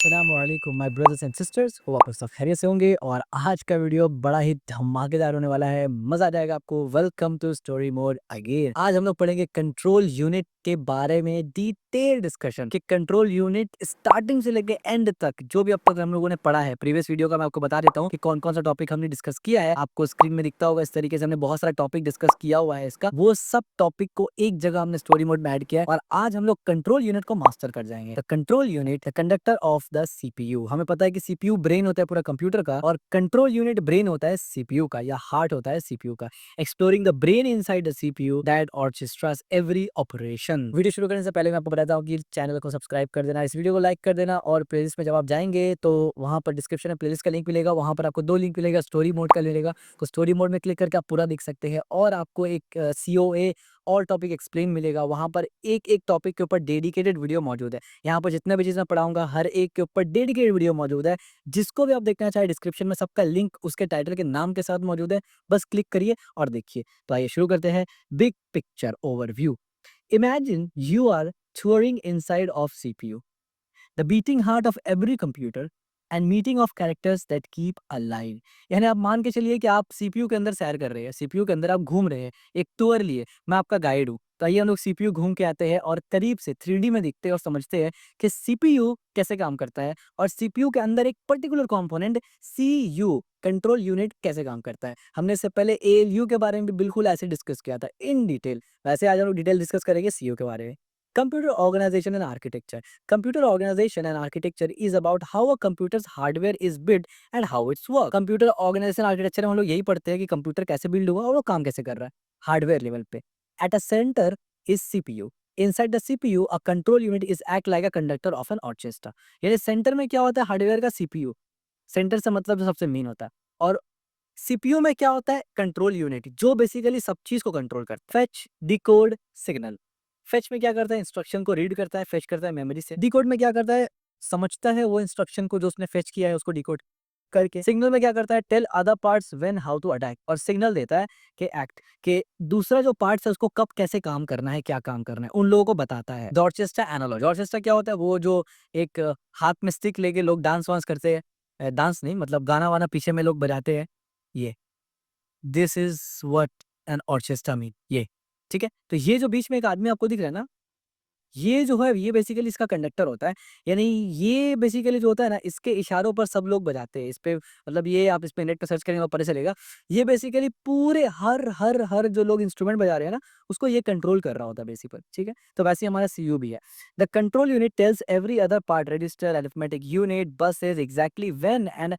अस्सलाम वालेकुम my brothers and sisters, hope आप सब खैरियत से होंगे। और आज का वीडियो बड़ा ही धमाकेदार होने वाला है, मजा आ जाएगा आपको। Welcome to story mode again. आज हम लोग पढ़ेंगे कंट्रोल यूनिट के बारे में डिटेल डिस्कशन कि कंट्रोल यूनिट स्टार्टिंग से लेके एंड तक जो भी अब तक हम लोगों ने पढ़ा है। प्रीवियस वीडियो का मैं आपको बता देता हूँ कि कौन कौन सा टॉपिक हमने डिस्कस किया है। आपको स्क्रीन में दिखता होगा, इस तरीके से हमने बहुत सारा टॉपिक डिस्कस किया हुआ है। इसका वो सब टॉपिक को एक जगह हमने स्टोरी मोड में ऐड किया है और आज हम लोग कंट्रोल यूनिट को मास्टर कर जाएंगे। The control unit the conductor of the CPU. हमें पता है कि सीपीयू ब्रेन होता है पूरा कंप्यूटर का, और कंट्रोल यूनिट ब्रेन होता है सीपीयू का, या हार्ट होता है सीपीयू का। Exploring the brain inside the CPU that orchestrates every operation. Video शुरू करने से पहले मैं आपको बताता हूँ कि चैनल को सब्सक्राइब कर देना, इस वीडियो को लाइक कर देना, और प्लेलिस्ट में जब आप जाएंगे तो वहां पर डिस्क्रिप्शन में प्लेलिस्ट का लिंक मिलेगा। वहां पर आपको दो लिंक मिलेगा, स्टोरी मोड का मिलेगा। तो स्टोरी मोड में क्लिक करके आप पूरा देख सकते हैं, और आपको एक सीओए और टॉपिक एक्सप्लेन मिलेगा। वहां पर एक एक टॉपिक के ऊपर डेडिकेटेड वीडियो मौजूद है। यहाँ पर जितने भी चीज़ मैं पढ़ाऊंगा हर एक के ऊपर डेडिकेटेड वीडियो मौजूद है। जिसको भी आप देखना चाहे डिस्क्रिप्शन में सबका लिंक उसके टाइटल के नाम के साथ मौजूद है, बस क्लिक करिए और देखिए। तो आइए शुरू करते हैं। Big picture overview. Imagine you are touring inside of CPU, the beating heart of every computer and meeting of characters that keep alive। यानी आप मान के चलिए कि आप सीपीयू के अंदर सैर कर रहे हैं, सीपीयू के अंदर आप घूम रहे हैं, एक टूर लिए। मैं आपका गाइड हूँ, तो आइए हम लोग सीपीयू घूम के आते हैं और करीब से 3D में दिखते हैं और समझते हैं कि सीपीयू कैसे काम करता है, और सीपीयू के अंदर एक particular component CU control unit कैसे काम करता है। हमने इससे पहले एएलयू के बारे में भी बिल्कुल ऐसे डिस्कस किया था इन डिटेल। वैसे आज हम लोग डिटेल डिस्कस करेंगे सीयू के बारे में। Computer organization and architecture. Computer organization and architecture is about how a computer's hardware is built and how it's work। Computer organisation architecture में हम लोग यही पढ़ते हैं कि कंप्यूटर कैसे बिल्ड हुआ और वो काम कैसे कर रहा है हार्डवेयर लेवल पे। At a centre is CPU. Inside the CPU a control unit is act like a conductor of an orchestra. यानी सेंटर में क्या होता है हार्डवेयर का, सीपीयू। सेंटर से मतलब जो सबसे मेन होता है। और सीपीयू में क्या होता है, कंट्रोल यूनिट, जो बेसिकली सब चीज को कंट्रोल करता है। Fetch, decode, signal. फेच में क्या करता है, इंस्ट्रक्शन को रीड करता है, फेच करता है मेमोरी से। डिकोड में क्या करता है, समझता है वो इंस्ट्रक्शन को जो उसने फेच किया है उसको डिकोड करके। सिग्नल में क्या करता है, tell other parts when how to attack, और सिग्नल देता है कि एक्ट के दूसरा जो पार्ट्स है उसको कब कैसे काम करना है, क्या काम करना है, उन लोगों को बताता है। Dorchester analogue. डॉर्चेस्टर क्या होता है, वो जो एक हाथ में स्टिक लेके लोग डांस वांस करते हैं, डांस नहीं मतलब गाना वाना पीछे में लोग बजाते हैं, ये this is what an orchestra mean, ये ठीक है। तो ये जो बीच में एक आदमी आपको दिख रहा है ना, ये जो है ये बेसिकली इसका कंडक्टर होता है। यानी ये बेसिकली जो होता है ना, इसके इशारों पर सब लोग बजाते हैं। इस पे मतलब ये आप इस पे नेट पे सर्च करेंगे तो पता चलेगा। ये बेसिकली पूरे हर जो लोग इंस्ट्रूमेंट बजा रहे हैं ना, उसको ये कंट्रोल कर रहा होता है बेसिकली, ठीक है। तो वैसे ही हमारा सीयू भी है। The control unit tells every other part, register, arithmetic unit, buses, exactly when and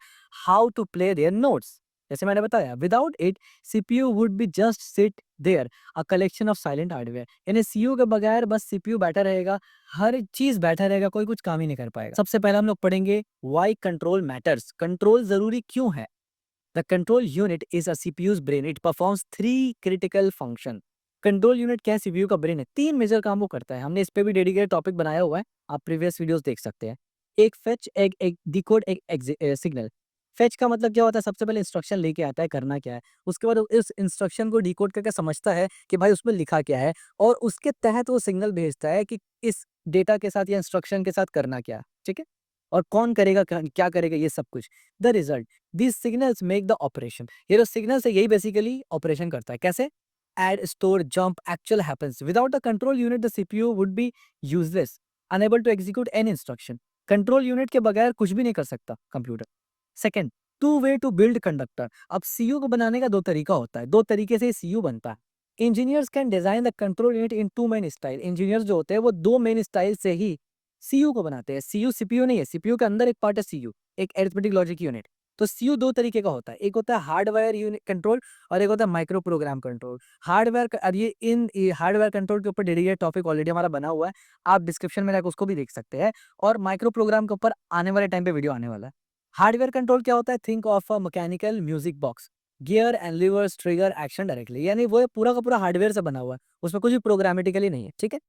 how to play their notes. जैसे मैंने बताया, without it CPU would be just sit there, a collection of silent hardware. यानी CU के बगैर बस CPU बैठा रहेगा, हर चीज बैठा रहेगा, कोई कुछ काम ही नहीं कर पाएगा। सबसे पहले हम लोग पढ़ेंगे व्हाई कंट्रोल मैटर्स। कंट्रोल जरूरी क्यों है। The control unit is a CPUs brain, it performs three critical function. Control unit क्या है, सीपीयू का ब्रेन है, तीन मेजर काम वो करता है। हमने इस पे भी डेडिकेटेड टॉपिक बनाया हुआ है, आप प्रीवियस वीडियोस देख सकते हैं। एक फेच, एक डिकोड, एक सिग्नल। फेच का मतलब क्या होता है, सबसे पहले इंस्ट्रक्शन लेके आता है करना क्या है, उसके बाद इस इंस्ट्रक्शन को डिकोड करके समझता है कि भाई उसमें लिखा क्या है, और उसके तहत वो सिग्नल भेजता है कि इस डेटा के साथ या इंस्ट्रक्शन के साथ करना क्या है, ठीक है, और कौन करेगा, क्या करेगा, ये सब कुछ। The result, this signals make the operation. ये जो सिग्नल्स है यही बेसिकली ऑपरेशन करता है। कैसे, add, store, jump, actual happens. Without the control unit the CPU would be useless, unable to execute any instruction. Control unit के बगैर कुछ भी नहीं कर सकता computer. Second, two way to build conductor. अब सीयू को बनाने का दो तरीका होता है, दो तरीके से सीयू बनता है। Engineers can design the control unit in two main style. Engineers जो होते हैं वो दो मेन स्टाइल से ही सीयू को बनाते हैं। सीयू सीपीयू नहीं है, सीपीयू के अंदर एक पार्ट है सीयू, एक अरिथमेटिक लॉजिक यूनिट। तो सीयू दो तरीके का होता है, एक होता है हार्डवेयर यूनिट कंट्रोल, और एक होता है माइक्रो प्रोग्राम कंट्रोल। ये हार्डवेयर कंट्रोल के ऊपर डेडिकेटेड टॉपिक ऑलरेडी हमारा बना हुआ है, आप डिस्क्रिप्शन में जाकर उसको भी देख सकते हैं। और माइक्रो प्रोग्राम के ऊपर आने वाले टाइम पे वीडियो आने वाला है। हार्डवेयर कंट्रोल क्या होता है, think of a mechanical music box, gear and levers trigger action directly. यानी वो पूरा का पूरा हार्डवेयर से बना हुआ है, उसमें कुछ भी प्रोग्रामेटिकली नहीं है, ठीक है।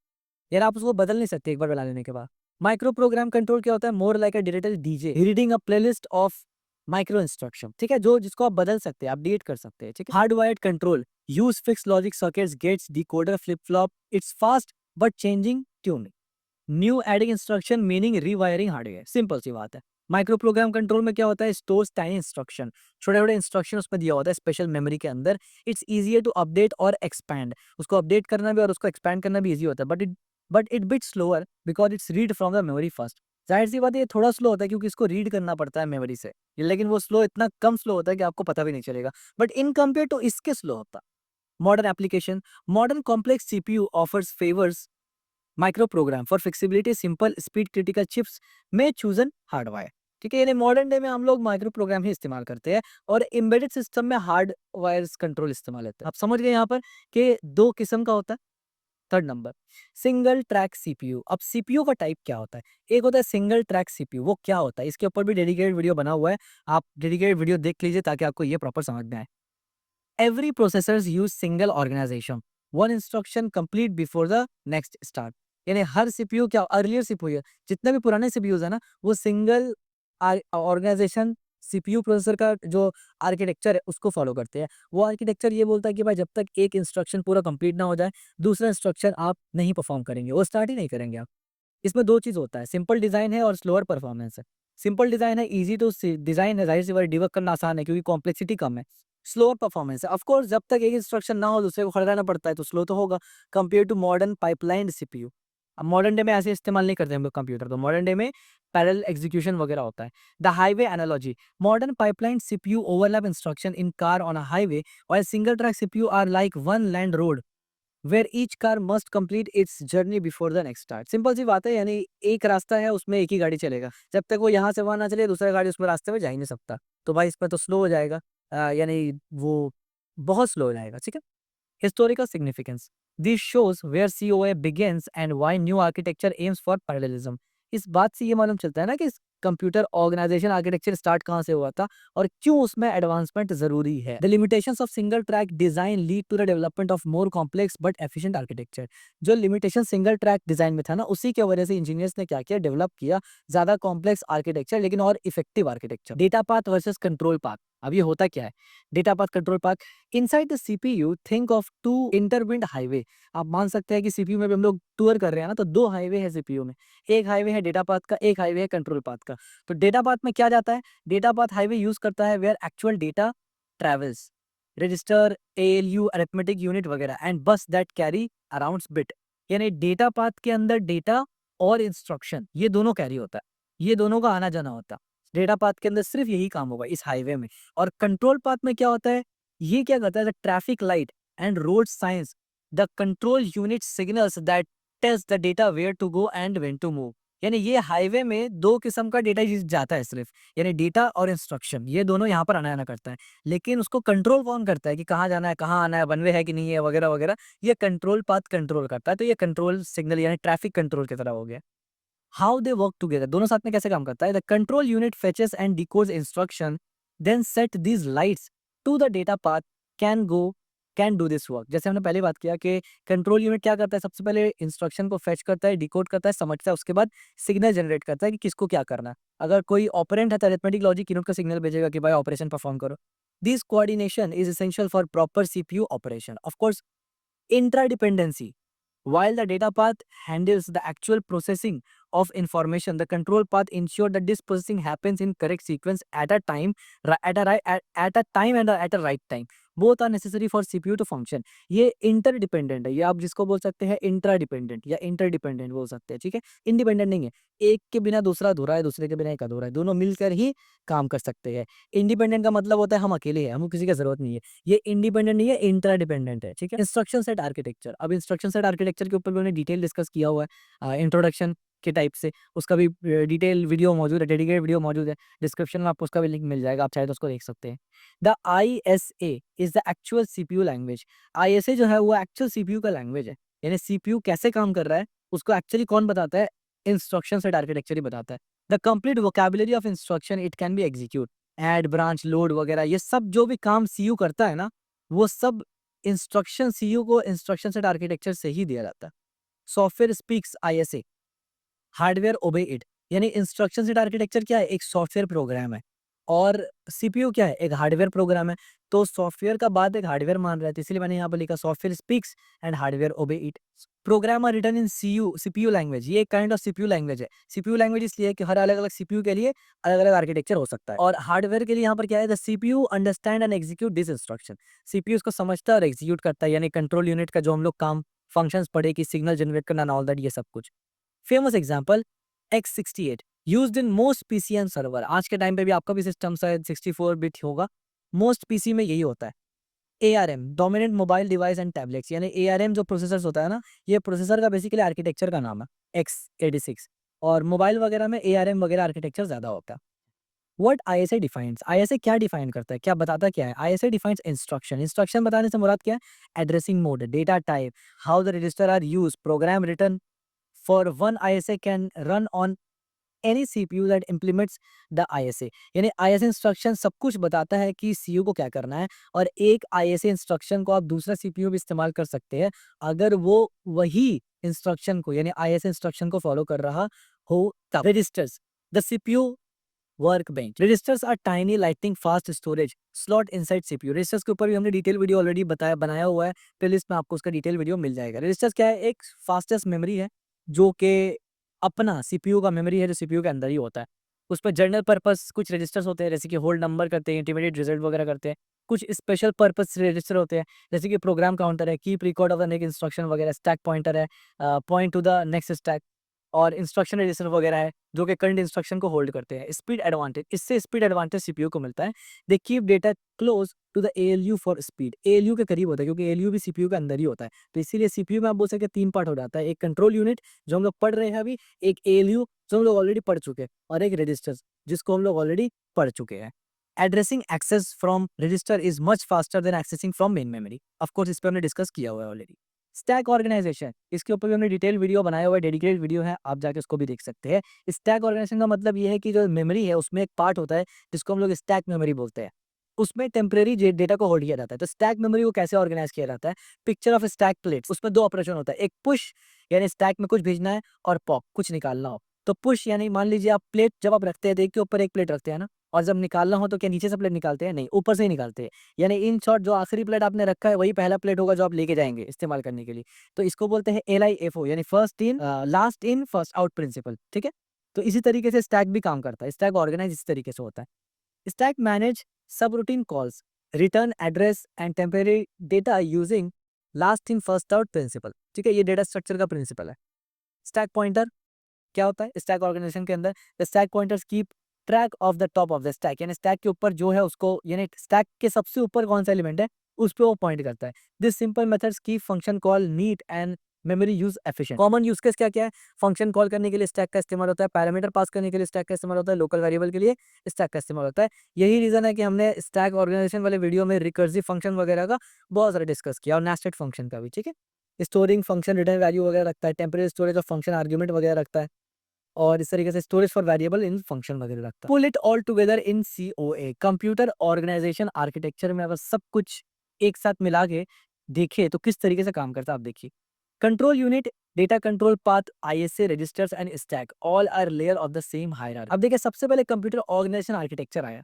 यार आप उसको बदल नहीं सकते एक बार बना लेने के बाद। माइक्रो प्रोग्राम कंट्रोल क्या होता है, more like a digital DJ reading a playlist of micro instruction, ठीक है, जो जिसको आप बदल सकते हैं, अपडेट कर सकते हैं, ठीक है। Hardwired control use fix logic circuits, gates, decoder, flip flop, it's fast but changing tuning. New adding instruction meaning rewiring hardware, simple सी बात है। माइक्रो प्रोग्राम कंट्रोल में क्या होता है, स्टोर्स टाइनी इंस्ट्रक्शन, छोटे छोटे इंस्ट्रक्शन उसमें दिया होता है स्पेशल मेमोरी के अंदर। इट्स ईजियर टू अपडेट और एक्सपैंड, उसको अपडेट करना भी और उसको एक्सपैंड करना भी ईजी होता है, but it bit slower because it's read from the memory first. जाहिर सी बात है ये थोड़ा स्लो होता है क्योंकि इसको रीड करना पड़ता है मेमोरी से, लेकिन वो स्लो इतना कम स्लो होता है कि आपको पता भी नहीं चलेगा, बट इन कंपेयर टू इसके स्लो होता है। Modern application, modern complex CPU offers favours micro program for flexibility, simple speed critical chips में चूजन हार्डवायर। ठीक है, यानी मॉडर्न डे में हम लोग माइक्रो प्रोग्राम ही इस्तेमाल करते हैं और एम्बेडेड सिस्टम में हार्ड वायर्स कंट्रोल इस्तेमाल होते हैं। आप समझ गए यहाँ पर कि दो किस्म का होता है। Third number, single track CPU. अब सीपीयू का टाइप क्या होता है, एक होता है सिंगल ट्रैक सीपीयू, वो क्या होता है इसके ऊपर भी डेडिकेटेड वीडियो बना हुआ है, आप डेडिकेटेड वीडियो देख लीजिए ताकि आपको ये प्रॉपर समझ में आए। Every processors use single organization. One instruction complete before the next start. यानी हर सीपीयू क्या अर्लियर सीपीयू, जितने भी पुराने सीपीयूज है ना, वो सिंगल ऑर्गेनाइजेशन सीपीयू प्रोसेसर का जो आर्किटेक्चर है उसको फॉलो करते हैं। वो आर्किटेक्चर ये बोलता है कि भाई जब तक एक इंस्ट्रक्शन पूरा कंप्लीट ना हो जाए, दूसरा इंस्ट्रक्शन आप नहीं परफॉर्म करेंगे, वो स्टार्ट ही नहीं करेंगे आप। इसमें दो चीज होता है, सिंपल डिजाइन है और स्लोअर परफॉर्मेंस है। सिंपल डिजाइन है, इजी टू डिजाइन है, जाहिर सी बात डिबग करना आसान है क्योंकि कॉम्प्लेक्सिटी कम है। स्लोअर परफॉर्मेंस है, ऑफ कोर्स जब तक एक इंस्ट्रक्शन ना हो दूसरे को खड़ा रहना पड़ता है तो स्लो तो होगा compare to modern pipeline CPU. अब मॉडर्न डे में ऐसे इस्तेमाल नहीं करते हम लोग कंप्यूटर, तो मॉडर्न डे में पैरेलल एग्जीक्यूशन वगैरह होता है। The highway analogy, modern pipeline CPU overlap instruction in car on a highway और single track CPU are like one land road where each car must complete its journey before the next start. Simple सी बात है, यानी एक रास्ता है उसमें एक ही गाड़ी चलेगा, जब तक वो यहाँ से वहां ना चले दूसरा गाड़ी उसमें रास्ते में जा ही नहीं सकता, तो भाई इस पर तो स्लो हो जाएगा, यानी वो बहुत स्लो हो जाएगा। ठीक है, historical significance. This shows where COA begins and why new architecture aims for parallelism. इस बात से ये मालूम चलता है ना कि कंप्यूटर ऑर्गेनाइजेशन आर्किटेक्चर स्टार्ट कहाँ से हुआ था और क्यों उसमें एडवांसमेंट जरूरी है। The limitations of single track design lead to the development of more complex but efficient architecture. जो लिमिटेशन सिंगल ट्रैक डिजाइन में था ना, उसी की वजह से इंजीनियर्स ने क्या किया, डेवलप किया ज्यादा कॉम्प्लेक्स आर्किटेक्चर लेकिन और effective architecture. Data path versus control path. अब ये होता क्या है, data path control path. Inside the CPU think of two intertwined highway. आप मान सकते हैं कि सीपीयू में भी हम लोग टूर कर रहे हैं ना, तो दो हाईवे है सीपीयू में, एक हाईवे है डेटा पाथ का, एक हाईवे है कंट्रोल पाथ का। तो डेटा पाथ में क्या जाता है, डेटा पाथ हाईवे यूज करता है where actual data travels, register, ALU, arithmetic unit वगैरह and bus that carry around bit. यानी डेटा पाथ के अंदर डेटा और इंस्ट्रक्शन ये दोनों कैरी होता है, ये दोनों का आना जाना होता है। डेटा पाथ के अंदर सिर्फ यही काम होगा इस हाईवे में। और कंट्रोल पाथ में क्या होता है, ये क्या करता है, the traffic light and road signs, the control unit signals that test the data where to go and when to move. यानी ये हाईवे में दो किस्म का डेटा जाता है सिर्फ, यानी डेटा और इंस्ट्रक्शन ये दोनों यहाँ पर आना जाना करता है, लेकिन उसको कंट्रोल कौन करता है कि कहाँ जाना है, कहाँ आना है, वन वे है कि नहीं है वगैरह वगैरह, ये कंट्रोल पाथ कंट्रोल करता है। तो ये कंट्रोल सिग्नल यानी ट्रैफिक कंट्रोल की तरह हो गया। हाउ दे वर्क टुगेदर, दोनों साथ में कैसे काम करता है, the control unit fetches and decodes instruction then set these lights to the data path can go can do this work. जैसे हमने पहले बात किया कि कंट्रोल यूनिट क्या करता है, सबसे पहले इंस्ट्रक्शन को फेच करता है, डिकोड करता है, समझता है, उसके बाद सिग्नल जनरेट करता है कि किसको क्या करना है। अगर कोई ऑपरेंड है तो अरिथमेटिक लॉजिक यूनिट का सिग्नल भेजेगा कि भाई ऑपरेशन परफॉर्म करो। This coordination is essential for proper CPU operation. Of course intradependency, while the data path handles the actual processing of information, the control path ensure that this processing happens in correct sequence at a time, at a time and at a right time. Both are necessary for CPU to function. ये interdependent है, ये आप जिसको बोल सकते हैं intradependent या interdependent बोल सकते हैं। ठीक है, independent नहीं है, एक के बिना दूसरा अधूरा है, दूसरे के बिना एक अधूरा है, दोनों मिलकर ही काम कर सकते हैं। इंडिपेंडेंट का मतलब होता है हम अकेले हैं, हमको किसी का जरूरत नहीं है। ये इंडिपेंडेंट नहीं है, इंट्राडिपेंडेंट है। ठीक है, इंस्ट्रक्शन सेट आर्किटेक्चर। अब इंस्ट्रक्शन सेट आर्किटेक्चर के ऊपर भी उन्होंने डिटेल डिस्कस किया हुआ है इंट्रोडक्शन के टाइप से, उसका भी डिटेल वीडियो मौजूद है, डेडिकेटेड वीडियो मौजूद है, डिस्क्रिप्शन में आपको उसका भी लिंक मिल जाएगा, आप चाहे तो उसको देख सकते हैं। The ISA is the actual CPU language. ISA जो है वो एक्चुअल सीपीयू का लैंग्वेज है, यानी सीपीयू कैसे काम कर रहा है उसको एक्चुअली कौन बताता है, इंस्ट्रक्शन सेट आर्किटेक्चर ही बताता है। The complete vocabulary of instruction it can be execute, add, branch, load वगैरह, ये सब जो भी काम सीयू करता है ना, वो सब इंस्ट्रक्शन सीयू को इंस्ट्रक्शन सेट आर्किटेक्चर से ही दिया जाता है। Software speaks ISA, hardware obey it. यानी इंस्ट्रक्शन सेट आर्किटेक्चर क्या है, एक सॉफ्टवेयर प्रोग्राम है और सीपीयू क्या है, एक हार्डवेयर प्रोग्राम है। तो सॉफ्टवेयर का बात एक हार्डवेयर मान रहा है, तो इसीलिए मैंने यहाँ पर लिखा software speaks and hardware obey it. Program are written in CPU language, ये एक काइंड ऑफ सीपीयू लैंग्वेज है। सीपीयू लैंग्वेज इसलिए कि हर अलग अलग सीपीयू के लिए अलग अलग आर्किटेक्चर हो सकता है। और हार्डवेयर के लिए यहाँ पर क्या है, the CPU understand and execute this instruction. CPU इसको समझता है और एग्जीक्यूट करता है, यानी कंट्रोल यूनिट का जो हम लोग काम फंक्शंस पढ़े कि सिग्नल जनरेट करना, ऑल दैट, ये सब कुछ। Famous example x68 used in most PC and server. आज के टाइम पे भी आपका भी सिस्टम शायद 64 बिट होगा, मोस्ट पीसी में यही होता है। ARM dominant mobile device and tablets, यानी ARM जो प्रोसेसर होता है ना, ये प्रोसेसर का बेसिकली आर्किटेक्चर का नाम है x86। और मोबाइल वगैरह में ARM वगैरह आर्किटेक्चर ज्यादा होता है। व्हाट ISA डिफाइंस, ISA क्या डिफाइन करता है, क्या बताता क्या है? ISA defines instruction. इंस्ट्रक्शन बताने से मुराद क्या है? Addressing mode, data type, how the register are use, program written for one ISA can run on any CPU that implements the ISA। यानी ISA इंस्ट्रक्शन सब कुछ बताता है कि सीयू को क्या करना है, और एक ISA इंस्ट्रक्शन को आप दूसरा सीपीयू भी इस्तेमाल कर सकते हैं अगर वो वही इंस्ट्रक्शन को, यानी ISA इंस्ट्रक्शन को फॉलो कर रहा हो तब। Registers, the CPU workbench. Registers are tiny lightning fast storage slot inside CPU. Registers के ऊपर भी हमने डिटेल वीडियो ऑलरेडी बनाया हुआ है, प्लेलिस्ट में आपको उसका डिटेल वीडियो मिल जाएगा। रजिस्टर्स क्या है? एक फास्टेस्ट मेमोरी है जो कि अपना सीपीयू का मेमोरी है, जो सीपीयू के अंदर ही होता है। उस पर जनरल पर्पस कुछ रजिस्टर्स होते हैं, जैसे कि होल्ड नंबर करते हैं, इंटरमीडिएट रिजल्ट वगैरह करते हैं। कुछ स्पेशल पर्पस रजिस्टर होते हैं, जैसे कि प्रोग्राम काउंटर है, keep record of the next instruction वगैरह, स्टैक पॉइंटर है, point two the next stack, और इंस्ट्रक्शन रजिस्टर वगैरह है जो कि करंट इंस्ट्रक्शन को होल्ड करते हैं। स्पीड एडवांटेज, इससे स्पीड एडवांटेज सीपीयू को मिलता है। They keep data close to the ALU for speed. ALU के करीब होता है क्योंकि ALU भी सीपीयू के अंदर ही होता है, तो इसीलिए सीपीयू में आप बोल सकते हैं 3 पार्ट हो जाता है। एक कंट्रोल यूनिट जो हम लोग पढ़ रहे हैं अभी, एक ALU जो हम लोग ऑलरेडी पढ़ चुके हैं, और एक रजिस्टर्स जिसको हम लोग ऑलरेडी पढ़ चुके हैं। Addressing access from register is much faster than accessing from main memory. Of course इस पे हमने डिस्कस किया हुआ है ऑलरेडी। स्टैक ऑर्गेनाइजेशन, इसके ऊपर भी हमने डिटेल वीडियो बनाया हुआ है, डेडिकेटेड वीडियो है, आप जाके उसको भी देख सकते हैं। स्टैक ऑर्गेनाइजेशन का मतलब ये है कि जो मेमोरी है उसमें एक पार्ट होता है जिसको हम लोग स्टैक मेमोरी बोलते हैं। उसमें टेम्परेरी डेटा को होल्ड किया जाता है। तो स्टैक मेमोरी को कैसे ऑर्गेनाइज किया जाता है? पिक्चर ऑफ स्टैक प्लेट्स, उसमें 2 ऑपरेशन होता है, एक पुश यानी स्टैक में कुछ भेजना है, और पॉप कुछ निकालना हो। तो पुश यानी मान लीजिए आप प्लेट जब आप रखते हैं, देख के ऊपर एक प्लेट रखते हैं ना, और जब निकालना हो तो क्या नीचे से प्लेट निकालते हैं? नहीं, ऊपर से ही निकालते हैं। यानी इन शॉर्ट जो आखिरी प्लेट आपने रखा है वही पहला प्लेट होगा जो आप लेके जाएंगे इस्तेमाल करने के लिए। तो इसको बोलते हैं LIFO, यानी first in last in first out principle. ठीक है, तो इसी तरीके से स्टैक भी काम करता है। स्टैक ऑर्गेनाइज इस तरीके से होता है। Stack manage subroutine calls, return address and temporary data using last in first out principle. ठीक है, ये डेटा स्ट्रक्चर का प्रिंसिपल है। स्टैक पॉइंटर क्या होता है स्टैक ऑर्गेनाइजेशन के अंदर? The stack pointers keep track of the top of the stack, यानी स्टैक के ऊपर जो है उसको, यानी स्टैक के सबसे ऊपर कौन सा एलिमेंट है उस पे वो पॉइंट करता है। This simple methods keep function call neat and memory use efficient. Common use case क्या क्या है? फंक्शन कॉल करने के लिए स्टैक का इस्तेमाल होता है, पैरामीटर पास करने के लिए स्टैक का इस्तेमाल होता है, लोकल वेरिएबल के लिए स्टैक का इस्तेमाल होता है। यही रीजन है कि हमने स्टैक ऑर्गेनाइजेशन वाले वीडियो में रिकर्सिव फंक्शन वगैरह का बहुत सारा डिस्कस किया, और नेस्टेड फंक्शन का भी। ठीक है, स्टोरिंग फंक्शन रिटर्न वैल्यू वगैरह रखता है, temporary storage of function argument वगैरह रखता है, और इस तरीके से storage for variable in function वगैरह रखता है। Pull it all together in COA, computer organisation architecture में अगर सब कुछ एक साथ मिला के देखे तो किस तरीके से काम करता है आप देखिए। Control unit, data control path, ISA, registers and stack all are layer of the same hierarchy. अब देखिए सबसे पहले कंप्यूटर ऑर्गेनाइजेशन आर्किटेक्चर आया,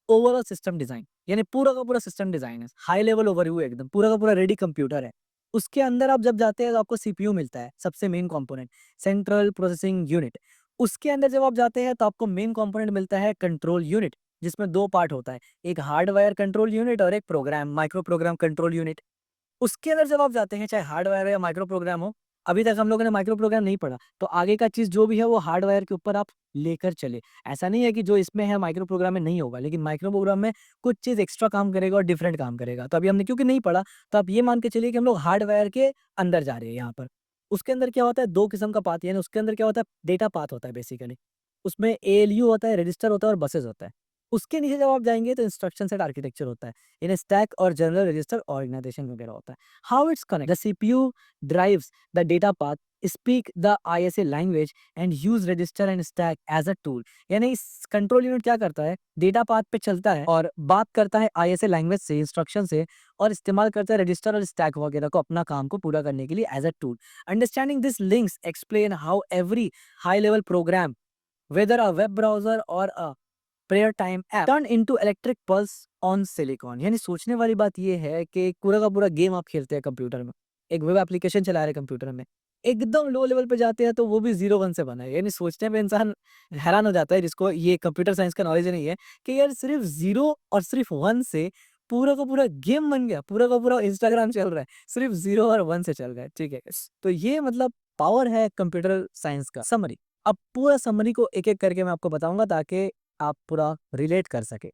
ओवरऑल सिस्टम डिजाइन, यानी पूरा का पूरा सिस्टम डिजाइन है, हाई लेवल ओवरव्यू, एकदम पूरा का पूरा रेडी कंप्यूटर है। उसके अंदर आप जब जाते हैं तो आपको सीपीयू मिलता है, सबसे main component, central processing unit. उसके अंदर जब आप जाते हैं तो आपको मेन कंपोनेंट मिलता है कंट्रोल यूनिट, जिसमें 2 पार्ट होता है, एक हार्डवायर कंट्रोल यूनिट और एक program micro program control unit. उसके अंदर जब आप जाते हैं, चाहे हार्डवायर हो या माइक्रो प्रोग्राम हो, अभी तक हम लोगों ने माइक्रो प्रोग्राम नहीं पढ़ा, तो आगे का चीज़ जो भी है वो हार्डवायर के ऊपर आप लेकर चले। ऐसा नहीं है कि जो इसमें है माइक्रो प्रोग्राम में नहीं होगा, लेकिन माइक्रो प्रोग्राम में कुछ चीज़ एक्स्ट्रा काम करेगा और डिफरेंट काम करेगा। तो अभी हमने क्योंकि नहीं पढ़ा, तो आप ये मान के चलिए कि हम लोग हार्डवायर के अंदर जा रहे हैं यहाँ पर। उसके अंदर क्या होता है, 2 किस्म का पाथ, यानी उसके अंदर क्या होता है, डेटा पाथ होता है बेसिकली। उसमें ALU होता है, रजिस्टर होता है और बसेस होता है। उसके नीचे जब आप जाएँगे तो इंस्ट्रक्शन सेट आर्किटेक्चर होता है। इन स्टैक और जनरल रजिस्टर ऑर्गेनाइजेशन वगैरह होता है। How it's connect? The CPU drives the data path, speak the ISA language and use register and stack as a tool। यानी इस कंट्रोल यूनिट क्या करता है, डेटा पाथ पे चलता है और बात करता है ISA लैंग्वेज से, इंस्ट्रक्शन से, और इस्तेमाल करता है रजिस्टर और स्टैक वगैरह को अपना काम को पूरा करने के लिए as a tool. Understanding this links explain how every high level program, whether a web browser or a prayer time app turn into electric pulse on silicon. यानी सोचने वाली बात ये है कि पूरा का पूरा गेम आप खेलते हैं कंप्यूटर में, एक वेब एप्लीकेशन चला रहे हैं कंप्यूटर में, एकदम लो लेवल पे जाते हैं तो वो भी 0-1 से बना है। यानी सोचने पे इंसान हैरान हो जाता है जिसको ये कंप्यूटर साइंस का नॉलेज नहीं है कि यार सिर्फ 0 और सिर्फ 1 से पूरा का पूरा गेम बन गया, पूरा का पूरा इंस्टाग्राम चल रहा है, सिर्फ 0 और 1 से चल रहा है, ठीक है। तो ये मतलब पावर है कंप्यूटर साइंस का। समरी, अब पूरा समरी को एक-एक करके मैं आपको बताऊँगा ताकि आप पूरा रिलेट कर सकें।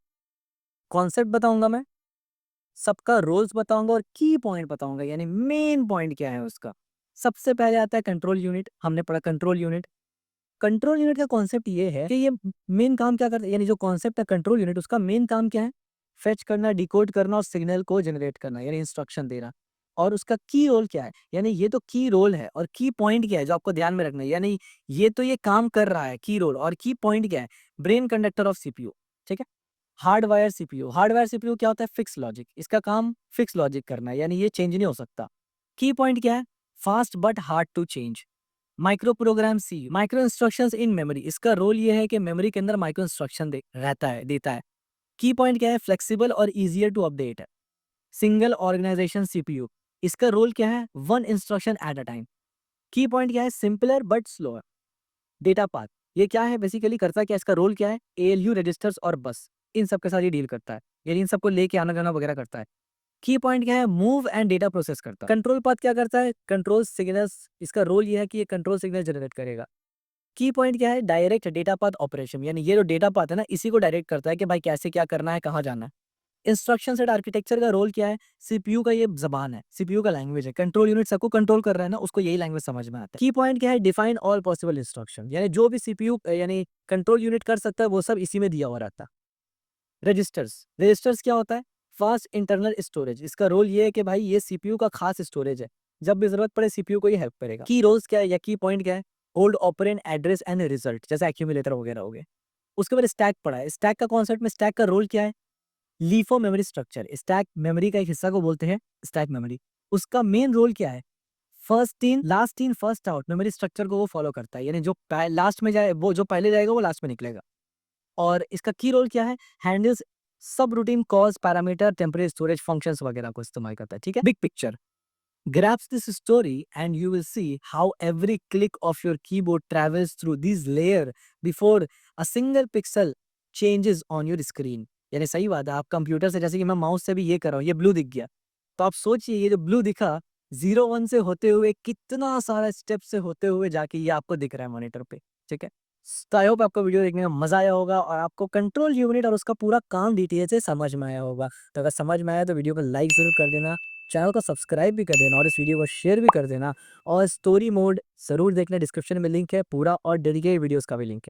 कॉन्सेप्ट बताऊँगा मैं, सबका रोल्स बताऊँगा और की पॉइंट बताऊँगा, यानी मेन पॉइंट क्या है उसका। सबसे पहले आता है कंट्रोल यूनिट, हमने पढ़ा कंट्रोल यूनिट। कंट्रोल यूनिट का कॉन्सेप्ट ये है कि ये मेन काम क्या करता है, यानी जो कॉन्सेप्ट है कंट्रोल यूनिट उसका मेन काम क्या है? फेच करना, डिकोड करना और सिग्नल को जनरेट करना, यानी इंस्ट्रक्शन देना। और उसका की रोल क्या है? यानी ये तो की रोल है और की पॉइंट क्या है जो आपको ध्यान में रखना है, यानी ये तो ये काम कर रहा है की रोल, और की पॉइंट क्या है? ब्रेन कंडक्टर ऑफ सीपीयू, ठीक है? हार्डवायर सीपीयू, हार्डवायर सीपीयू क्या होता है? फिक्स लॉजिक, इसका काम फिक्स लॉजिक करना है, यानी ये चेंज नहीं हो सकता। की पॉइंट क्या है? Fast but hard to change. Micro program C, micro instructions in memory, इसका रोल ये है कि मेमोरी के अंदर माइक्रो इंस्ट्रक्शन रहता है, देता है। की पॉइंट क्या है? फ्लेक्सिबल और इजियर टू अपडेट है। सिंगल ऑर्गेनाइजेशन सीपीयू, इसका रोल क्या है? One instruction at a time. की पॉइंट क्या है? Simpler but slower. Data path, ये क्या है बेसिकली, करता क्या, इसका रोल क्या है? एएलयू रजिस्टर्स और बस, इन सब के साथ ये डील करता है, यानी इन सबको लेके आना जाना वगैरह करता है। की पॉइंट क्या है? मूव एंड डेटा प्रोसेस करता है। कंट्रोल पाथ क्या करता है? कंट्रोल सिग्नल्स, इसका रोल ये है कि ये कंट्रोल सिग्नल जनरेट करेगा। की पॉइंट क्या है? डायरेक्ट डेटा पाथ ऑपरेशन, यानी ये जो डेटा पाथ है ना, इसी को डायरेक्ट करता है कि भाई कैसे क्या करना है, कहाँ जाना है। इंस्ट्रक्शन सेट आर्किटेक्चर का रोल क्या है? सीपीयू का ये ज़बान है, सीपीयू का लैंग्वेज है, कंट्रोल यूनिट सबको कंट्रोल कर रहा है ना, उसको यही लैंग्वेज समझ में आता है। की पॉइंट क्या है? डिफाइन ऑल पॉसिबल इंस्ट्रक्शन, यानी जो भी सीपीयू यानी कंट्रोल यूनिट कर सकता है वो सब इसी में दिया हुआ रहता है। रजिस्टर्स, रजिस्टर्स क्या होता है? फास्ट इंटरनल स्टोरेज, इसका रोल ये है कि भाई ये सीपीयू का खास स्टोरेज है, जब भी जरूरत पड़े सीपीयू को ये हेल्प करेगा। की रोल्स क्या है या की पॉइंट क्या है? Hold operand address and result, जैसे एक्यूमुलेटर वगैरह हो गए। उसके बाद स्टैक पड़ा है, स्टैक का कॉन्सेप्ट में स्टैक का रोल क्या है? LIFO memory structure, stack memory का एक हिस्सा को बोलते हैं स्टैक मेमोरी। उसका मेन रोल क्या है? First in last in first out memory structure को वो फॉलो करता है, यानी जो लास्ट में जाए, वो जो पहले जाएगा वो लास्ट में निकलेगा। और इसका की रोल क्या है? हैंडल्स सब routine calls, parameter, temporary storage functions वगैरह को इस्तेमाल करता है, ठीक है। Big picture, grasp this story and you will see how every click of your keyboard travels through these layer before a single pixel changes on your screen। यानी सही बात है, आप कंप्यूटर से, जैसे कि मैं माउस से भी ये कर रहा हूँ, ये ब्लू दिख गया, तो आप सोचिए ये जो ब्लू दिखा 0-1 से होते हुए कितना सारा स्टेप से होते हुए जाके ये आपको दिख रहा है मॉनिटर पे, ठीक है। तो आई होप आपको वीडियो देखने में मजा आया होगा और आपको कंट्रोल यूनिट और उसका पूरा काम डिटेल से समझ में आया होगा। तो अगर समझ में आया तो वीडियो को लाइक जरूर कर देना, चैनल को सब्सक्राइब भी कर देना और इस वीडियो को शेयर भी कर देना। और स्टोरी मोड ज़रूर देखना, डिस्क्रिप्शन में लिंक है पूरा, और डेडिकेटेड वीडियोस का भी लिंक है।